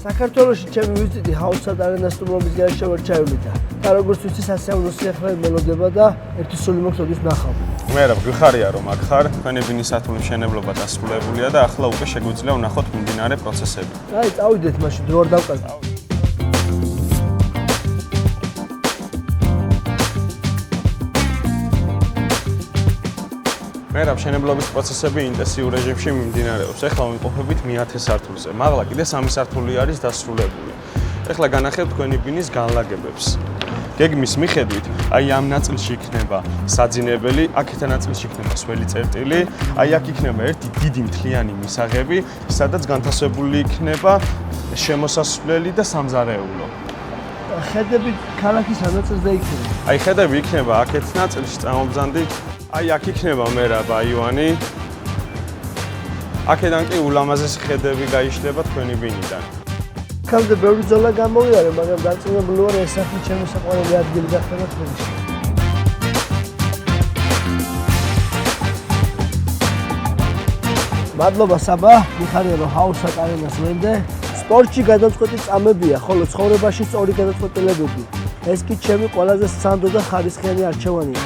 საქართველოში ჩემი ვიზიტი ჰაუსად არენასტუმრობის გარეშე ვერ ჩაივლიდა. და როგორც ვიცი, სასიამოვნო სიახლოვე მელოდება და ერთი სული მოხდოდის ნახავ. მე რა გიხარია რომ აქ ხარ, თქვენი ბინის სათული მშენებლობა დასრულებულია და ახლა უკვე შეგვიძლია ვნახოთ მიმდინარე პროცესები. აი, წავიდეთ მაშინ, დრო არ დავკარგავ. მე რა მშენებლობის პროცესები ინტენსიურ რეჟიმში მიმდინარეობს. ახლა ვიმყოფებით მე-10 სართულზე. მაღლა კიდე 3 სართული არის დასრულებული. ახლა განახებთ თქვენი ბინის განლაგებებს. გეგმის მიხედვით, აი ამ ნაწილში იქნება საძინებელი, აქეთა ნაწილში იქნება სველი წერტილი, აი აქ იქნება ერთი დიდი მთლიანი მისაღები, სადაც განთავსებული იქნება შემოსასვლელი და სამზარეულო. ხედები ქალაქის ანაწილზე იქნება. აი ხედები იქნება აქეთ ნაწილში წამობზანდით. აი აქ იქნება მე რა ბაიوانი. აქედან კი ულამაზესი ხედები გაიშლება თქვენი ბინიდან. ხალხი ბევრი ზოლა გამოვიარე, მაგრამ დარწმუნებული ვარ, ეს სახლი ჩემი საყვარელი ადგილი გახდება თბილისში. მადლობა საბა, მიხარია რომ ჰაუსად არენას ვენდე. სპორტში გადაწყვეტი წამებია, ხოლო ცხოვრებაში სწორი გადაწყვეტილებები. ეს კი ჩემი ყველაზე სანდო და ხარისხიანი არჩევანია.